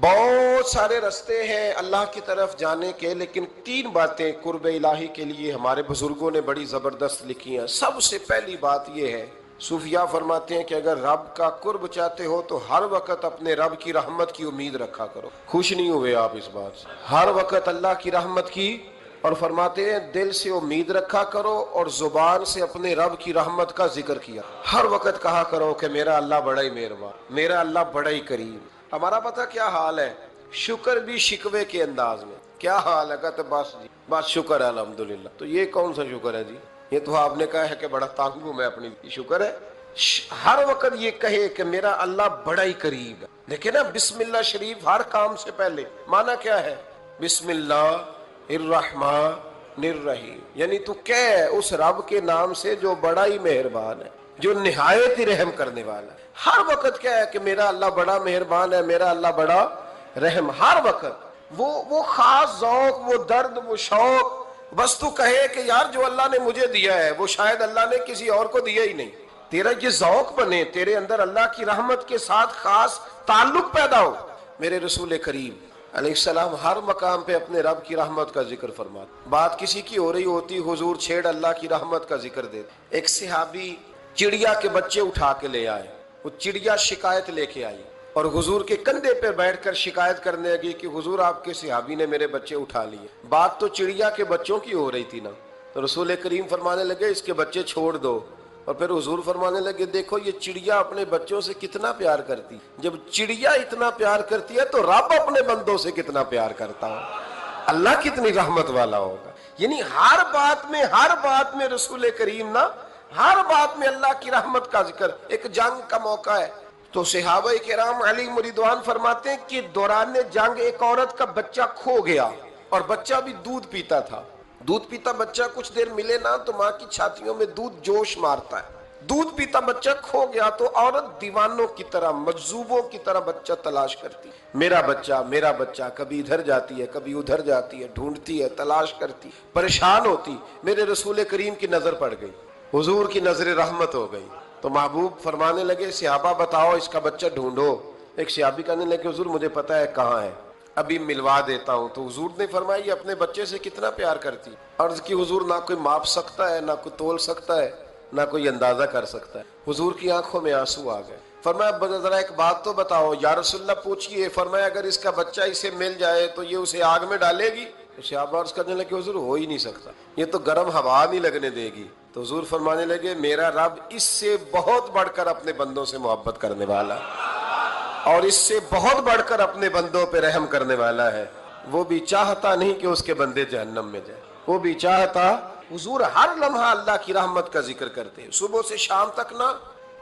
بہت سارے رستے ہیں اللہ کی طرف جانے کے، لیکن 3 باتیں قرب الہی کے لیے ہمارے بزرگوں نے بڑی زبردست لکھی ہیں۔ سب سے پہلی بات یہ ہے، صوفیاء فرماتے ہیں کہ اگر رب کا قرب چاہتے ہو تو ہر وقت اپنے رب کی رحمت کی امید رکھا کرو۔ خوش نہیں ہوئے آپ اس بات سے؟ ہر وقت اللہ کی رحمت کی، اور فرماتے ہیں دل سے امید رکھا کرو اور زبان سے اپنے رب کی رحمت کا ذکر کیا۔ ہر وقت کہا کرو کہ میرا اللہ بڑا ہی مہربان، میرا اللہ بڑا ہی کریم۔ ہمارا پتہ کیا حال ہے؟ شکر بھی شکوے کے انداز میں۔ کیا حال ہے؟ کہتے بس جی بس شکر ہے الحمدللہ۔ تو یہ کون سا شکر ہے جی؟ یہ تو آپ نے کہا ہے کہ بڑا تانگ ہوں میں اپنی، شکر ہے؟ ہر وقت یہ کہے کہ میرا اللہ بڑا ہی قریب ہے۔ دیکھیں نا، بسم اللہ شریف ہر کام سے پہلے معنی کیا ہے؟ بسم اللہ الرحمن الرحیم، یعنی تو کہہ اس رب کے نام سے جو بڑا ہی مہربان ہے، جو نہایت ہی رحم کرنے والا ہے۔ ہر وقت کیا ہے کہ میرا اللہ بڑا مہربان ہے، میرا اللہ بڑا رحم۔ ہر وقت وہ خاص ذوق، وہ درد، وہ شوق، بس تو کہے کہ یار جو اللہ نے مجھے دیا ہے وہ شاید اللہ نے کسی اور کو دیا ہی نہیں۔ تیرا یہ ذوق بنے، تیرے اندر اللہ کی رحمت کے ساتھ خاص تعلق پیدا ہو۔ میرے رسول کریم علیہ السلام ہر مقام پہ اپنے رب کی رحمت کا ذکر فرماتے۔ بات کسی کی ہو رہی ہوتی، حضور چھیڑ اللہ کی رحمت کا ذکر دیتے۔ ایک صحابی چڑیا کے بچے اٹھا کے لے آئے، وہ چڑیا شکایت لے کے آئی اور حضور کے کندھے پہ بیٹھ کر شکایت کرنے لگی کہ حضور آپ کے صحابی نے میرے بچے اٹھا لیے۔ بات تو چڑیا کے بچوں کی ہو رہی تھی نا، تو رسول کریم فرمانے لگے اس کے بچے چھوڑ دو۔ اور پھر حضور فرمانے لگے دیکھو یہ چڑیا اپنے بچوں سے کتنا پیار کرتی، جب چڑیا اتنا پیار کرتی ہے تو رب اپنے بندوں سے کتنا پیار کرتا ہو، اللہ کتنی رحمت والا ہوگا۔ یعنی ہر بات میں رسول کریم نا، ہر بات میں اللہ کی رحمت کا ذکر۔ ایک جنگ کا موقع ہے تو صحابہ کرام علیہم رضوان فرماتے ہیں کہ دوران جنگ ایک عورت کا بچہ کھو گیا، اور بچہ بھی دودھ پیتا تھا۔ دودھ پیتا بچہ کچھ دیر ملے نا تو ماں کی چھاتیوں میں دودھ جوش مارتا ہے۔ دودھ پیتا بچہ کھو گیا تو عورت دیوانوں کی طرح، مجذوبوں کی طرح بچہ تلاش کرتی، میرا بچہ میرا بچہ، کبھی ادھر جاتی ہے کبھی ادھر جاتی ہے، ڈھونڈتی ہے، تلاش کرتی، پریشان ہوتی۔ میرے رسول کریم کی نظر پڑ گئی، حضور کی نظر رحمت ہو گئی، تو محبوب فرمانے لگے صحابہ بتاؤ اس کا بچہ ڈھونڈو۔ ایک صحابی کہنے لگے حضور مجھے پتا ہے کہاں ہے، ابھی ملوا دیتا ہوں۔ تو حضور نے فرمایا یہ اپنے بچے سے کتنا پیار کرتی۔ عرض کی حضور نہ کوئی ماپ سکتا ہے، نہ کوئی تول سکتا ہے، نہ کوئی اندازہ کر سکتا ہے۔ حضور کی آنکھوں میں آنسو آ گئے۔ فرمایا ذرا ایک بات تو بتاؤ یا رسول اللہ پوچھئے۔ فرمایا اگر اس کا بچہ اسے مل جائے تو یہ اسے آگ میں ڈالے گی؟ صحابہ عرض کرنے لگے حضور ہو ہی نہیں سکتا، یہ تو گرم ہوا نہیں لگنے دے گی۔ تو حضور فرمانے لگے میرا رب اس سے بہت بڑھ کر اپنے بندوں سے محبت کرنے والا ہے، اور اس سے بہت بڑھ کر اپنے بندوں پہ رحم کرنے والا ہے۔ وہ بھی چاہتا نہیں کہ اس کے بندے جہنم میں جائیں، وہ بھی چاہتا۔ حضور ہر لمحہ اللہ کی رحمت کا ذکر کرتے ہیں، صبح سے شام تک نا۔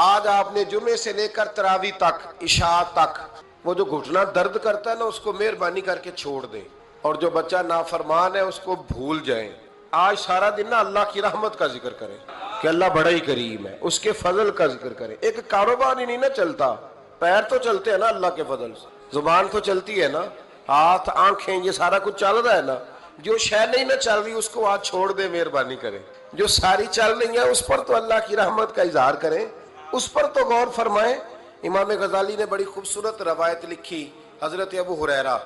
آج آپ نے جمعے سے لے کر تراویح تک، عشاء تک، وہ جو گھٹنا درد کرتا ہے نا اس کو مہربانی کر کے چھوڑ دیں، اور جو بچہ نافرمان ہے اس کو بھول جائیں۔ آج سارا دن نا اللہ کی رحمت کا ذکر کریں کہ اللہ بڑا ہی کریم ہے، اس کے فضل کا ذکر کریں۔ ایک کاروبار ہی نہیں نا چلتا، پیر تو چلتے ہیں نا اللہ کے فضل سے، زبان تو چلتی ہے نا، ہاتھ آنکھیں یہ سارا کچھ چل رہا ہے نا۔ جو شے نہیں نہ چل رہی اس کو آج چھوڑ دے، مہربانی کریں۔ جو ساری چل رہی ہیں اس پر تو اللہ کی رحمت کا اظہار کریں، اس پر تو غور فرمائیں۔ امام غزالی نے بڑی خوبصورت روایت لکھی، حضرت ابو ہریرہ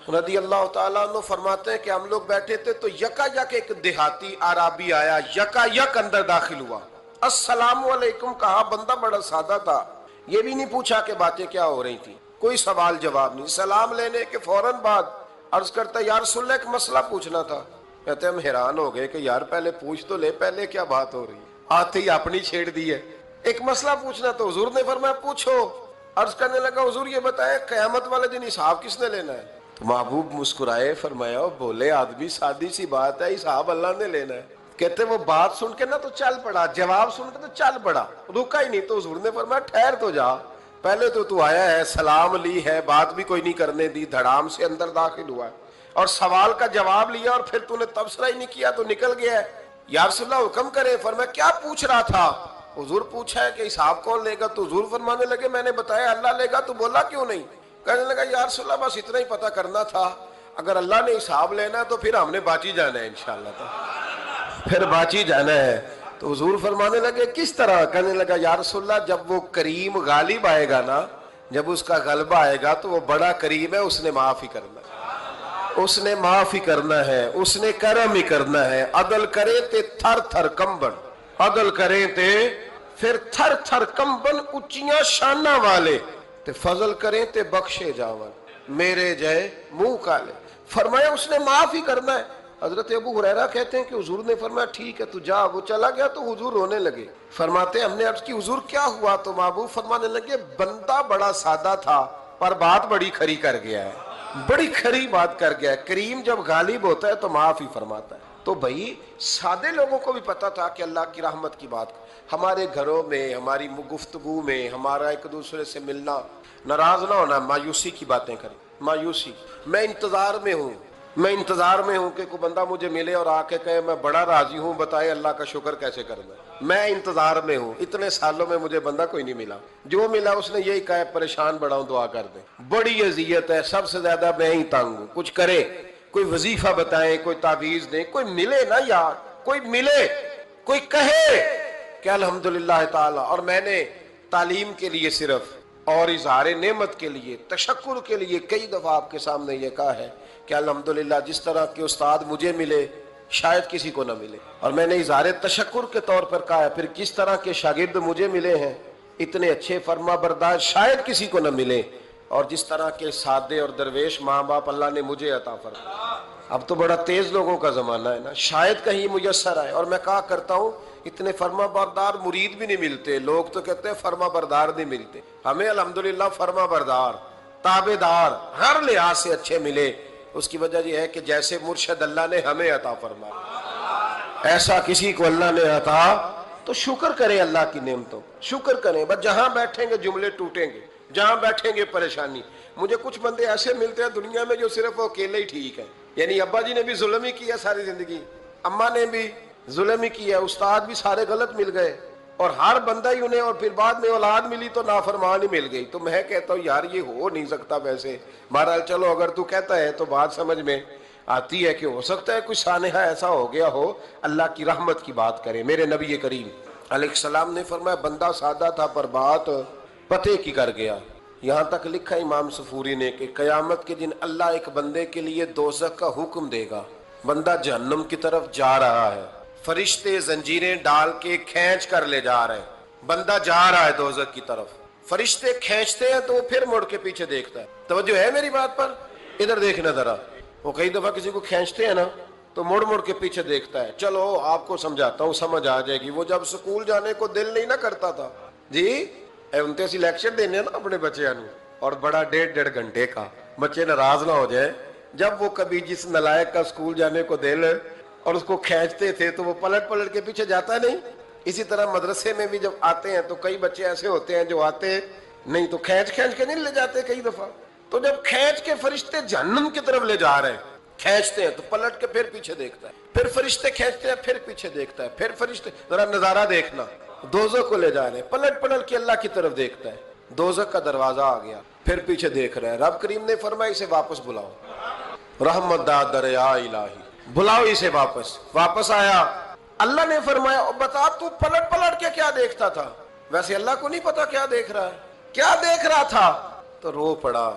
رضی اللہ تعالیٰ عنہ فرماتے ہیں کہ ہم لوگ بیٹھے تھے تو یکا یک ایک دیہاتی عرابی آیا، یکا یک اندر داخل ہوا، السلام علیکم کہا۔ بندہ بڑا سادہ تھا، یہ بھی نہیں پوچھا کہ باتیں کیا ہو رہی تھی، کوئی سوال جواب نہیں۔ سلام لینے کے فوراً بعد عرض کرتا یا رسول اللہ ایک مسئلہ پوچھنا تھا۔ کہتے ہم حیران ہو گئے کہ یار پہلے پوچھ تو لے، پہلے کیا بات ہو رہی ہے، آتے ہی اپنی چھیڑ دی ہے۔ ایک مسئلہ پوچھنا تو حضور نے فرمایا پوچھو۔ عرض کرنے لگا حضور یہ بتائیں قیامت والے دن حساب کس نے لینا ہے؟ تو محبوب مسکرائے، فرمایا بولے آدمی سادی سی بات ہے، حساب اللہ نے لینا ہے۔ کہتے وہ بات سن کے نا تو چل پڑا، جواب سن کے تو چل پڑا، رکا ہی نہیں۔ تو حضور نے فرمایا ٹھہر تو جا، پہلے تو آیا ہے، سلام لی ہے، بات بھی کوئی نہیں کرنے دی، دھڑام سے اندر داخل ہوا ہے، اور سوال کا جواب لیا اور پھر تو نے تبصرہ ہی نہیں کیا تو نکل گیا ہے۔ یا رسول اللہ حکم کرے۔ فرمایا کیا پوچھ رہا تھا؟ حضور پوچھا ہے کہ حساب کون لے گا؟ تو حضور فرمانے لگے میں نے بتایا اللہ لے گا، تو بولا کیوں نہیں؟ کہنے لگا یا رسول اللہ بس اتنا ہی پتہ کرنا تھا، اگر اللہ نے حساب لینا ہے تو پھر ہم نے باچی جانا ہے انشاءاللہ، تو پھر باچی جانا ہے۔ تو حضور فرمانے لگے کس طرح؟ کہنے لگا یا رسول اللہ جب وہ کریم غالب آئے گا نا جب اس کا غلبہ آئے گا تو وہ بڑا کریم ہے، اس نے معاف ہی کرنا ہے، اس نے معاف ہی کرنا ہے، اس نے کرم ہی کرنا ہے۔ عدل کرے تے تھر تھر کمبن، عدل کرے تے پھر تھر تھر کمبن اچیاں شانہ والے، تے فضل کریں تے بخشے جاون میرے جائے منہ کالے۔ فرمایا اس نے معاف ہی کرنا ہے۔ حضرت ابو ہریرہ کہتے ہیں کہ حضور نے فرمایا ٹھیک ہے تو جا۔ وہ چلا گیا تو حضور رونے لگے۔ فرماتے ہیں ہم نے عرض کی حضور کیا ہوا؟ تو محبوب فرمانے لگے بندہ بڑا سادہ تھا پر بات بڑی کھری کر گیا ہے، بڑی کھری بات کر گیا ہے۔ کریم جب غالب ہوتا ہے تو معاف ہی فرماتا ہے۔ تو بھائی سادے لوگوں کو بھی پتا تھا کہ اللہ کی رحمت کی بات، ہمارے گھروں میں ہماری گفتگو میں ہمارا ایک دوسرے سے ملنا، ناراض نہ ہونا، مایوسی کی باتیں کریں، مایوسی۔ میں انتظار میں ہوں کہ کوئی بندہ مجھے ملے اور آ کے کہے میں بڑا راضی ہوں، بتائے اللہ کا شکر کیسے کرنا ہے۔ میں انتظار میں ہوں، اتنے سالوں میں مجھے بندہ کوئی نہیں ملا، جو ملا اس نے یہی کہا پریشان بڑا ہوں دعا کر دیں، بڑی اذیت ہے، سب سے زیادہ میں ہی تنگ ہوں، کچھ کرے، کوئی وظیفہ بتائیں، کوئی تعویذ دیں، کوئی ملے نا یار، کوئی ملے، کوئی کہے کہ الحمدللہ تعالی۔ اور میں نے تعلیم کے لیے صرف اور اظہار نعمت کے لیے، تشکر کے لیے کئی دفعہ آپ کے سامنے یہ کہا ہے کہ الحمدللہ جس طرح کے استاد مجھے ملے شاید کسی کو نہ ملے، اور میں نے اظہار تشکر کے طور پر کہا ہے پھر کس طرح کے شاگرد مجھے ملے ہیں اتنے اچھے فرما بردار شاید کسی کو نہ ملے، اور جس طرح کے سادے اور درویش ماں باپ اللہ نے مجھے عطا فرمایا۔ اب تو بڑا تیز لوگوں کا زمانہ ہے نا، شاید کہیں میسر آئے۔ اور میں کہا کرتا ہوں اتنے فرما بردار مرید بھی نہیں ملتے، لوگ تو کہتے ہیں فرما بردار نہیں ملتے، ہمیں الحمدللہ فرما بردار تابع دار ہر لحاظ سے اچھے ملے۔ اس کی وجہ یہ ہے کہ جیسے مرشد اللہ نے ہمیں عطا فرمایا ایسا کسی کو اللہ نے عطا، تو شکر کریں اللہ کی نعمتوں، شکر کریں۔ بس جہاں بیٹھیں گے جملے ٹوٹیں گے، جہاں بیٹھیں گے پریشانی۔ مجھے کچھ بندے ایسے ملتے ہیں دنیا میں جو صرف اکیلے ہی ٹھیک ہیں، یعنی ابا جی نے بھی ظلم ہی کیا ساری زندگی، اماں نے بھی ظلم ہی کیا، استاد بھی سارے غلط مل گئے، اور ہر بندہ ہی انہیں، اور پھر بعد میں اولاد ملی تو نافرمان ہی مل گئی۔ تو میں کہتا ہوں یار یہ ہو نہیں سکتا ویسے، بہرحال چلو اگر تو کہتا ہے تو بات سمجھ میں آتی ہے کہ ہو سکتا ہے کوئی سانحہ ایسا ہو گیا ہو۔ اللہ کی رحمت کی بات کریں۔ میرے نبی کریم علیہ السلام نے فرمایا بندہ سادہ تھا پر بات پتے کی کر گیا۔ یہاں تک لکھا امام صفوری نے کہ قیامت کے دن اللہ ایک بندے کے لیے دوزخ کا حکم دے گا، بندہ جہنم کی طرف جا رہا ہے، فرشتے زنجیریں ڈال کے کھینچ کر لے جا رہے ہیں، بندہ جا رہا ہے دوزخ کی طرف، فرشتے کھینچتے ہیں تو وہ پھر مڑ کے پیچھے دیکھتا ہے۔ توجہ ہے میری بات پر؟ ادھر دیکھنا ذرا، وہ کئی دفعہ کسی کو کھینچتے ہیں نا تو مڑ مڑ کے پیچھے دیکھتا ہے۔ چلو آپ کو سمجھاتا ہوں، سمجھ آ جائے گی۔ وہ جب سکول جانے کو دل نہیں نہ کرتا تھا جی، انتے سی لیکچر دینے نا اپنے بچیاں نو، اور بڑا 1.5 گھنٹے کا، بچے ناراض نہ ہو جائے، جب وہ کبھی جس نلائق کا سکول جانے کو دل اور اس کو کھینچتے تھے تو وہ پلٹ پلٹ کے پیچھے جاتا نہیں۔ اسی طرح مدرسے میں بھی جب آتے ہیں تو کئی بچے ایسے ہوتے ہیں جو آتے نہیں تو کھینچ کھینچ کے نہیں لے جاتے کئی دفعہ، تو جب کھینچ کے فرشتے جہنم کی طرف لے جا رہے ہیں، کھینچتے ہیں تو پلٹ کے پھر پیچھے دیکھتا ہے، پھر فرشتے کھینچتے ہیں پھر پیچھے دیکھتا ہے، پھر فرشتے، ذرا نظارہ دیکھنا، دوزخ کو لے جا رہے ہیں، پلٹ پلٹ کے اللہ کی طرف دیکھتا ہے، دوزخ کا دروازہ آ گیا، پھر پیچھے دیکھ رہا ہے۔ رب کریم نے فرمایا اسے واپس بلاؤ، رحمت دا دریا الہی، بلاؤ اسے واپس آیا۔ اللہ نے فرمایا بتا تو پلٹ پلٹ کے کیا دیکھتا تھا؟ ویسے اللہ کو نہیں پتا کیا دیکھ رہا ہے، کیا دیکھ رہا تھا؟ تو رو پڑا،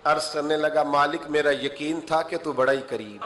عرض کرنے لگا مالک میرا یقین تھا کہ تو بڑا ہی قریب،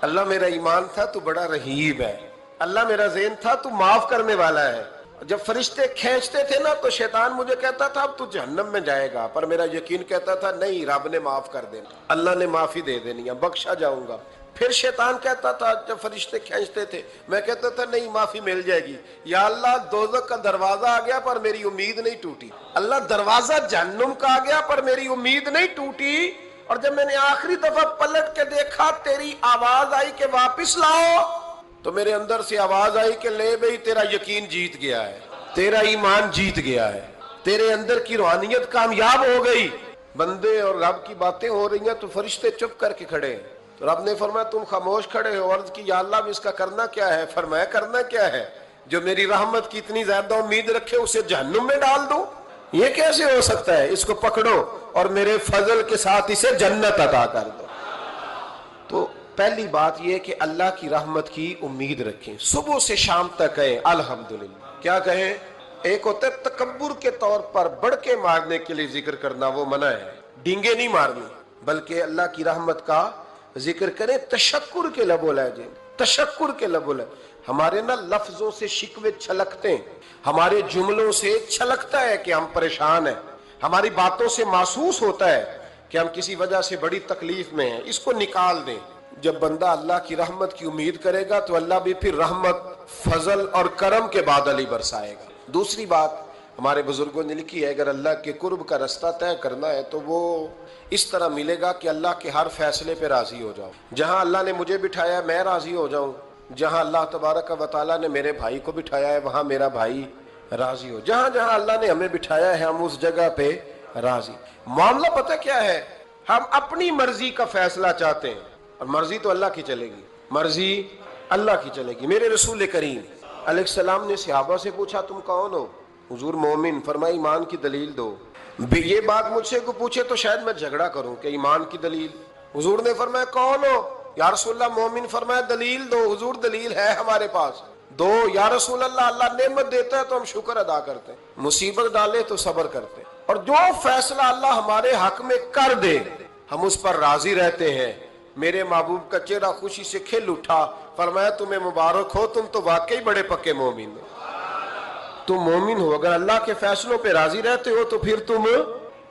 اللہ میرا ایمان تھا تو بڑا رحیم ہے، اللہ میرا ذہن تھا تو معاف کرنے والا ہے۔ جب فرشتے کھینچتے تھے نا تو شیطان مجھے کہتا تھا اب تو جہنم میں جائے گا، پر میرا یقین کہتا تھا نہیں، رب نے معاف کر دینا، اللہ نے معافی دے دینی ہے، بخشا جاؤں گا۔ پھر شیطان کہتا تھا جب فرشتے کھینچتے تھے، میں کہتا تھا نہیں معافی مل جائے گی، یا اللہ دوزخ کا دروازہ آ گیا پر میری امید نہیں ٹوٹی، اللہ دروازہ جہنم کا آ گیا پر میری امید نہیں ٹوٹی۔ اور جب میں نے آخری دفعہ پلٹ کے دیکھا تیری آواز آئی کہ واپس لاؤ، تو میرے اندر سے آواز آئی کہ لے بھئی تیرا یقین جیت گیا ہے، تیرا ایمان جیت گیا ہے، تیرے اندر کی روحانیت کامیاب ہو گئی۔ بندے اور رب کی باتیں ہو رہی ہیں تو فرشتے چپ کر کے کھڑے ہیں، تو رب نے فرمایا تم خاموش کھڑے ہو، عرض کی یا اللہ اس کا کرنا کیا ہے؟ فرمایا کرنا کیا ہے؟ جو میری رحمت کی اتنی زیادہ امید رکھے اسے جہنم میں ڈال دوں؟ یہ کیسے ہو سکتا ہے؟ اس کو پکڑو اور میرے فضل کے ساتھ اسے جنت عطا کر دو۔ تو پہلی بات یہ کہ اللہ کی رحمت کی امید رکھیں، صبح سے شام تک کہیں الحمدللہ، کیا کہیں؟ ایک ہوتا ہے تکبر کے طور پر بڑھ کے مارنے کے لیے ذکر کرنا، وہ منع ہے، ڈینگے نہیں مارنی، بلکہ اللہ کی رحمت کا ذکر کریں تشکر کے لب لہجے، تشکر کے لب لہجے۔ ہمارے نا لفظوں سے شکوے چھلکتے ہیں، ہمارے جملوں سے چھلکتا ہے کہ ہم پریشان ہیں، ہماری باتوں سے محسوس ہوتا ہے کہ ہم کسی وجہ سے بڑی تکلیف میں ہیں، اس کو نکال دیں۔ جب بندہ اللہ کی رحمت کی امید کرے گا تو اللہ بھی پھر رحمت، فضل اور کرم کے بادل ہی برسائے گا۔ دوسری بات ہمارے بزرگوں نے لکھی ہے، اگر اللہ کے قرب کا رستہ طے کرنا ہے تو وہ اس طرح ملے گا کہ اللہ کے ہر فیصلے پہ راضی ہو جاؤ۔ جہاں اللہ نے مجھے بٹھایا ہے میں راضی ہو جاؤں، جہاں اللہ تبارک و تعالیٰ نے میرے بھائی کو بٹھایا ہے وہاں میرا بھائی راضی ہو، جہاں جہاں اللہ نے ہمیں بٹھایا ہے ہم اس جگہ پہ راضی۔ معاملہ پتہ کیا ہے، ہم اپنی مرضی کا فیصلہ چاہتے ہیں اور مرضی تو اللہ کی چلے گی، مرضی اللہ کی چلے گی۔ میرے رسول کریم علیہ السلام نے صحابہ سے پوچھا تم کون ہو؟ حضور مومن، فرمایا ایمان کی دلیل دو۔ یہ بات مجھ سے کو پوچھے تو شاید میں جھگڑا کروں کہ ایمان کی دلیل۔ حضور نے فرمایا کون ہو؟ یا رسول اللہ مومن۔ فرمایا دلیل دو۔ حضور دلیل ہے ہمارے پاس، دو۔ یا رسول اللہ اللہ نعمت دیتا ہے تو ہم شکر ادا کرتے ہیں، مصیبت ڈالے تو صبر کرتے ہیں، اور جو فیصلہ اللہ ہمارے حق میں کر دے ہم اس پر راضی رہتے ہیں۔ میرے محبوب کا چہرہ خوشی سے کھل اٹھا، فرمایا تمہیں مبارک ہو، تم تو واقعی بڑے پکے مومن ہو، تم مومن ہو، اگر اللہ کے فیصلوں پہ راضی رہتے ہو تو پھر تم۔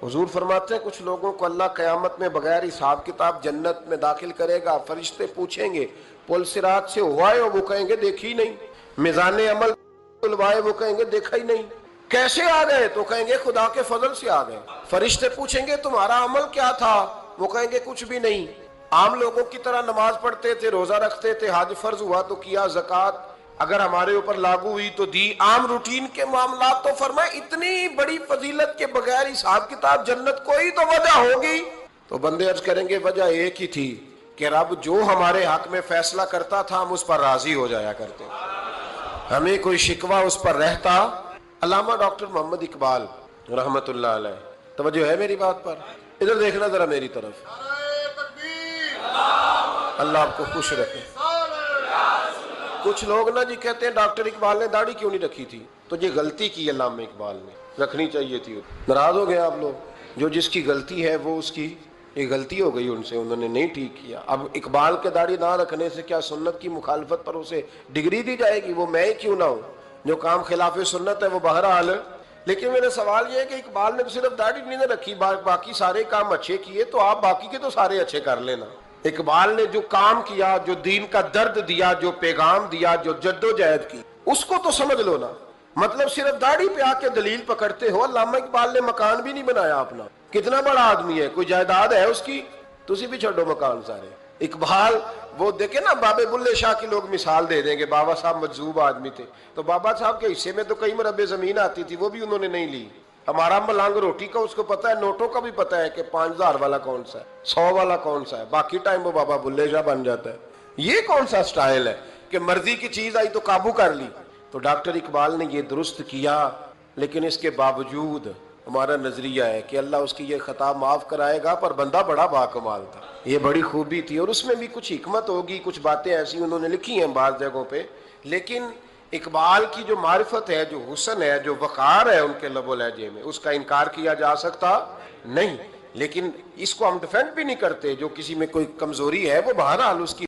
حضور فرماتے ہیں کچھ لوگوں کو اللہ قیامت میں بغیر حساب کتاب جنت میں داخل کرے گا، فرشتے پوچھیں گے پل صراط سے ہوا ہے، وہ کہیں گے دیکھی نہیں، میزان عمل تلوائے، وہ کہیں گے دیکھا ہی نہیں، کیسے آ گئے؟ تو کہیں گے خدا کے فضل سے آ گئے۔ فرشتے پوچھیں گے تمہارا عمل کیا تھا؟ وہ کہیں گے کچھ بھی نہیں، عام لوگوں کی طرح نماز پڑھتے تھے، روزہ رکھتے تھے، حج فرض ہوا تو کیا، زکوٰۃ اگر ہمارے اوپر لاگو ہوئی تو دی، عام روٹین کے معاملات۔ تو فرمائے اتنی بڑی فضیلت کے بغیر حساب کتاب جنت، کوئی تو وجہ ہوگی۔ تو بندے عرض کریں گے وجہ ایک ہی تھی کہ رب جو ہمارے حق میں فیصلہ کرتا تھا ہم اس پر راضی ہو جایا کرتے، ہمیں کوئی شکوہ اس پر رہتا۔ علامہ ڈاکٹر محمد اقبال رحمت اللہ علیہ، توجہ ہے میری بات پر؟ ادھر دیکھنا ذرا میری طرف، اللہ آپ کو خوش رکھے۔ کچھ لوگ نا جی کہتے ہیں ڈاکٹر اقبال نے داڑھی کیوں نہیں رکھی تھی؟ تو یہ غلطی کی علامہ اقبال نے، رکھنی چاہیے تھی۔ ناراض ہو گئے آپ لوگ، جو جس کی غلطی ہے وہ اس کی یہ غلطی ہو گئی ان سے، انہوں نے نہیں ٹھیک کیا۔ اب اقبال کے داڑھی نہ رکھنے سے کیا سنت کی مخالفت پر اسے ڈگری دی جائے گی؟ وہ میں ہی کیوں نہ ہوں، جو کام خلاف سنت ہے وہ بہرحال۔ لیکن میرا سوال یہ ہے کہ اقبال نے تو صرف داڑھی نہیں رکھی، باقی سارے کام اچھے کیے، تو آپ باقی کے تو سارے اچھے کر لینا۔ اقبال نے جو کام کیا، جو دین کا درد دیا، جو پیغام دیا، جو جدوجہد کی، اس کو تو سمجھ لو نا۔ مطلب صرف داڑھی پہ آ کے دلیل پکڑتے ہو۔ علامہ اقبال نے مکان بھی نہیں بنایا اپنا، کتنا بڑا آدمی ہے، کوئی جائیداد ہے اس کی؟ تسی بھی چھوڑو مکان سارے۔ اقبال وہ دیکھیں نا، بابے بلے شاہ کی لوگ مثال دے دیں گے، بابا صاحب مجذوب آدمی تھے، تو بابا صاحب کے حصے میں تو کئی مربع زمین آتی تھی، وہ بھی انہوں نے نہیں لی۔ ہمارا ملانگ روٹی کا اس کو پتا ہے، نوٹوں کا بھی پتا ہے کہ 5000 والا کون سا ہے، 100 والا کون سا ہے، باقی ٹائم وہ بابا بلے شاہ بن جاتا ہے۔ یہ کون سا سٹائل ہے کہ مرضی کی چیز آئی تو قابو کر لی؟ تو ڈاکٹر اقبال نے یہ درست کیا، لیکن اس کے باوجود ہمارا نظریہ ہے کہ اللہ اس کی یہ خطا معاف کرائے گا، پر بندہ بڑا باکمال تھا، یہ بڑی خوبی تھی، اور اس میں بھی کچھ حکمت ہوگی، کچھ باتیں ایسی انہوں نے لکھی ہیں بعض جگہوں پہ۔ لیکن اقبال کی جو معرفت ہے، جو حسن ہے، جو وقار ہے ان کے لب و لہجے میں، اس کا انکار کیا جا سکتا نہیں۔ لیکن اس کو ہم ڈیفینڈ بھی نہیں کرتے، جو کسی میں کوئی کمزوری ہے وہ بہرحال اس کی